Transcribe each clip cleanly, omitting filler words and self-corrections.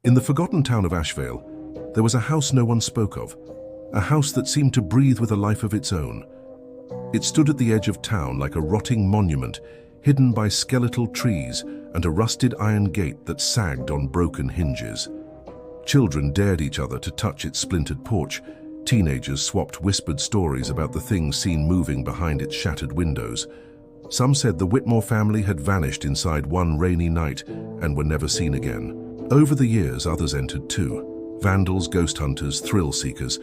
In the forgotten town of Ashvale, there was a house no one spoke of, a house that seemed to breathe with a life of its own. It stood at the edge of town like a rotting monument, hidden by skeletal trees and a rusted iron gate that sagged on broken hinges. Children dared each other to touch its splintered porch. Teenagers swapped whispered stories about the things seen moving behind its shattered windows. Some said the Whitmore family had vanished inside one rainy night and were never seen again. Over the years, others entered too. Vandals, ghost hunters, thrill seekers.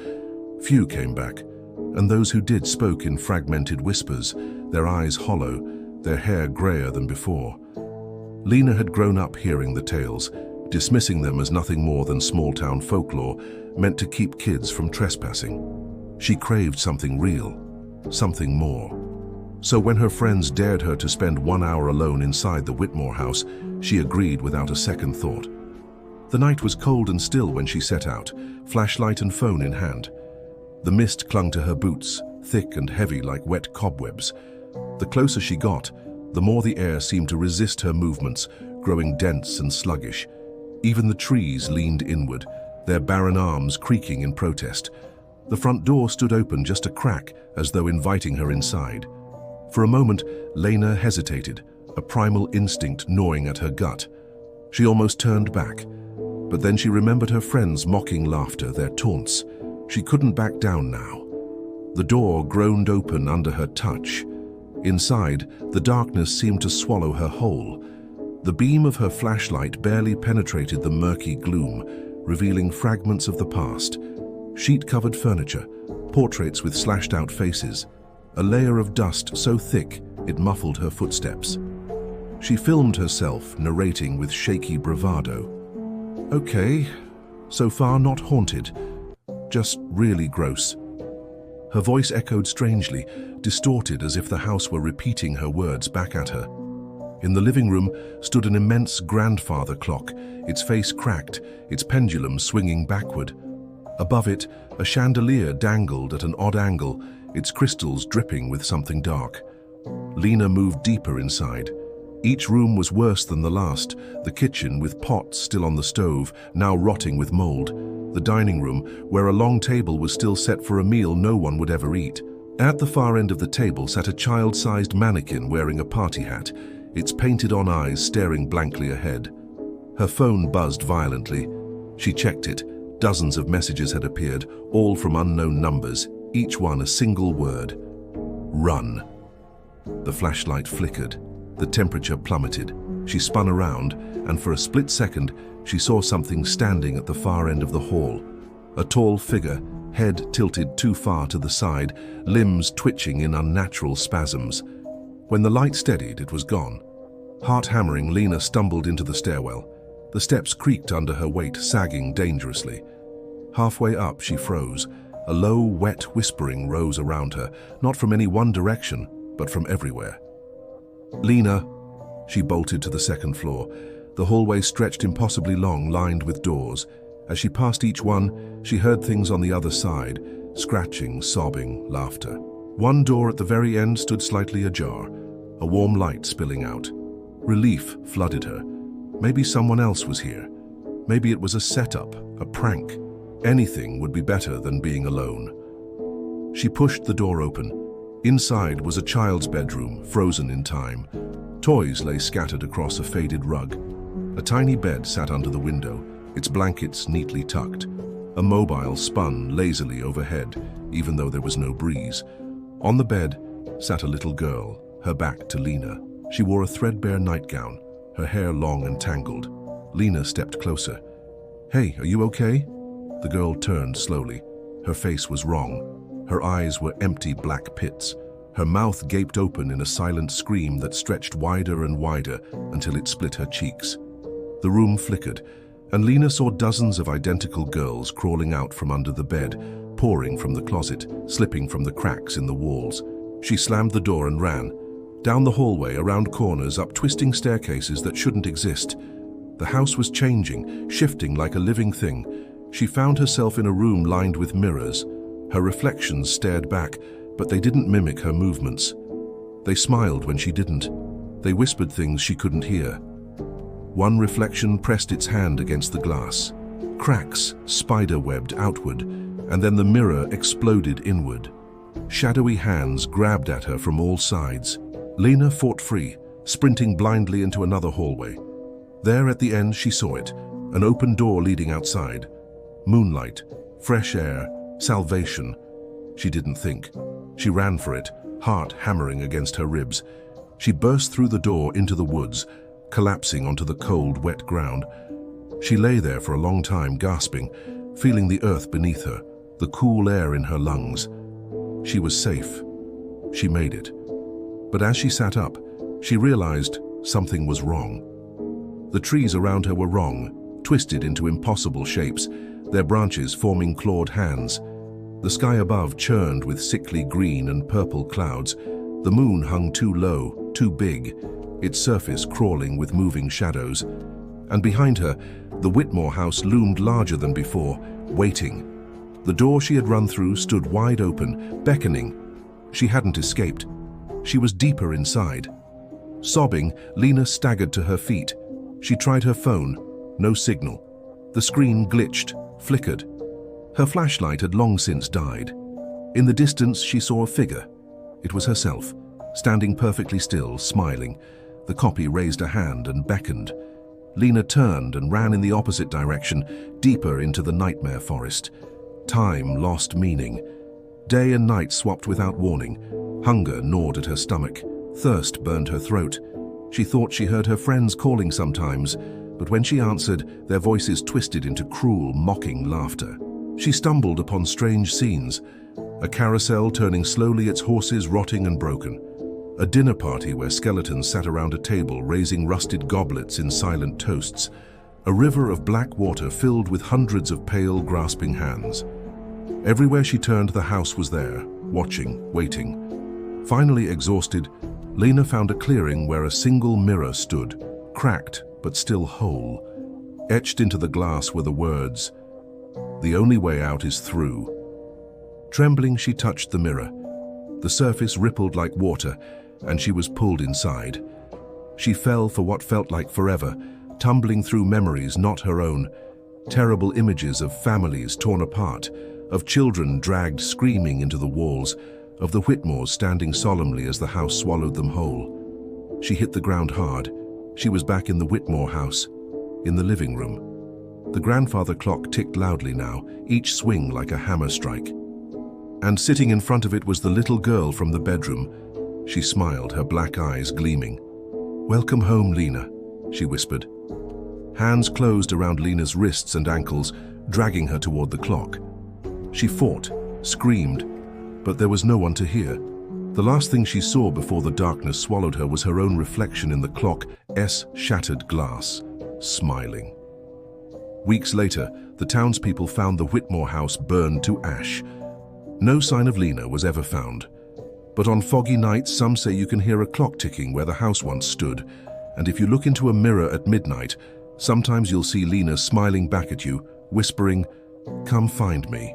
Few came back, and those who did spoke in fragmented whispers, their eyes hollow, their hair grayer than before. Lena had grown up hearing the tales, dismissing them as nothing more than small-town folklore meant to keep kids from trespassing. She craved something real, something more. So when her friends dared her to spend 1 hour alone inside the Whitmore house, she agreed without a second thought. The night was cold and still when she set out, flashlight and phone in hand. The mist clung to her boots, thick and heavy like wet cobwebs. The closer she got, the more the air seemed to resist her movements, growing dense and sluggish. Even the trees leaned inward, their barren arms creaking in protest. The front door stood open just a crack, as though inviting her inside. For a moment, Lena hesitated, a primal instinct gnawing at her gut. She almost turned back, but then she remembered her friends' mocking laughter, their taunts. She couldn't back down now. The door groaned open under her touch. Inside, the darkness seemed to swallow her whole. The beam of her flashlight barely penetrated the murky gloom, revealing fragments of the past. Sheet-covered furniture, portraits with slashed-out faces, a layer of dust so thick it muffled her footsteps. She filmed herself, narrating with shaky bravado. Okay, so far not haunted, just really gross. Her voice echoed strangely, distorted as if the house were repeating her words back at her. In the living room stood an immense grandfather clock, its face cracked, its pendulum swinging backward. Above it, a chandelier dangled at an odd angle, its crystals dripping with something dark. Lena moved deeper inside. Each room was worse than the last, the kitchen with pots still on the stove, now rotting with mold. The dining room, where a long table was still set for a meal no one would ever eat. At the far end of the table sat a child-sized mannequin wearing a party hat, its painted-on eyes staring blankly ahead. Her phone buzzed violently. She checked it. Dozens of messages had appeared, all from unknown numbers, each one a single word. Run. The flashlight flickered. The temperature plummeted. She spun around, and for a split second, she saw something standing at the far end of the hall. A tall figure, head tilted too far to the side, limbs twitching in unnatural spasms. When the light steadied, it was gone. Heart-hammering, Lena stumbled into the stairwell. The steps creaked under her weight, sagging dangerously. Halfway up, she froze. A low, wet whispering rose around her, not from any one direction, but from everywhere. Lena. She bolted to the second floor. The hallway stretched impossibly long, lined with doors. As she passed each one, she heard things on the other side, scratching, sobbing, laughter. One door at the very end stood slightly ajar, a warm light spilling out. Relief flooded her. Maybe someone else was here. Maybe it was a setup, a prank. Anything would be better than being alone. She pushed the door open. Inside was a child's bedroom, frozen in time. Toys lay scattered across a faded rug. A tiny bed sat under the window, its blankets neatly tucked. A mobile spun lazily overhead, even though there was no breeze. On the bed sat a little girl, her back to Lena. She wore a threadbare nightgown, her hair long and tangled. Lena stepped closer. "Hey, are you okay?" The girl turned slowly. Her face was wrong. Her eyes were empty black pits. Her mouth gaped open in a silent scream that stretched wider and wider until it split her cheeks. The room flickered, and Lena saw dozens of identical girls crawling out from under the bed, pouring from the closet, slipping from the cracks in the walls. She slammed the door and ran. Down the hallway, around corners, up twisting staircases that shouldn't exist. The house was changing, shifting like a living thing. She found herself in a room lined with mirrors. Her reflections stared back, but they didn't mimic her movements. They smiled when she didn't. They whispered things she couldn't hear. One reflection pressed its hand against the glass. Cracks spider-webbed outward, and then the mirror exploded inward. Shadowy hands grabbed at her from all sides. Lena fought free, sprinting blindly into another hallway. There at the end she saw it, an open door leading outside. Moonlight, fresh air, salvation. She didn't think. She ran for it, heart hammering against her ribs. She burst through the door into the woods, collapsing onto the cold, wet ground. She lay there for a long time, gasping, feeling the earth beneath her, the cool air in her lungs. She was safe. She made it. But as she sat up, she realized something was wrong. The trees around her were wrong, twisted into impossible shapes, their branches forming clawed hands. The sky above churned with sickly green and purple clouds. The moon hung too low, too big, its surface crawling with moving shadows. And behind her, the Whitmore house loomed larger than before, waiting. The door she had run through stood wide open, beckoning. She hadn't escaped. She was deeper inside. Sobbing, Lena staggered to her feet. She tried her phone. No signal. The screen glitched, flickered. Her flashlight had long since died. In the distance, she saw a figure. It was herself, standing perfectly still, smiling. The copy raised a hand and beckoned. Lena turned and ran in the opposite direction, deeper into the nightmare forest. Time lost meaning. Day and night swapped without warning. Hunger gnawed at her stomach. Thirst burned her throat. She thought she heard her friends calling sometimes, but when she answered, their voices twisted into cruel, mocking laughter. She stumbled upon strange scenes. A carousel turning slowly, its horses rotting and broken. A dinner party where skeletons sat around a table raising rusted goblets in silent toasts. A river of black water filled with hundreds of pale, grasping hands. Everywhere she turned, the house was there, watching, waiting. Finally exhausted, Lena found a clearing where a single mirror stood, cracked but still whole. Etched into the glass were the words, "The only way out is through." Trembling, she touched the mirror. The surface rippled like water, and she was pulled inside. She fell for what felt like forever, tumbling through memories not her own, terrible images of families torn apart, of children dragged screaming into the walls, of the Whitmores standing solemnly as the house swallowed them whole. She hit the ground hard. She was back in the Whitmore house, in the living room. The grandfather clock ticked loudly now, each swing like a hammer strike. And sitting in front of it was the little girl from the bedroom. She smiled, her black eyes gleaming. "Welcome home, Lena," she whispered. Hands closed around Lena's wrists and ankles, dragging her toward the clock. She fought, screamed, but there was no one to hear. The last thing she saw before the darkness swallowed her was her own reflection in the clock's shattered glass, smiling. Weeks later, the townspeople found the Whitmore house burned to ash. No sign of Lena was ever found. But on foggy nights, some say you can hear a clock ticking where the house once stood. And if you look into a mirror at midnight, sometimes you'll see Lena smiling back at you, whispering, "Come find me."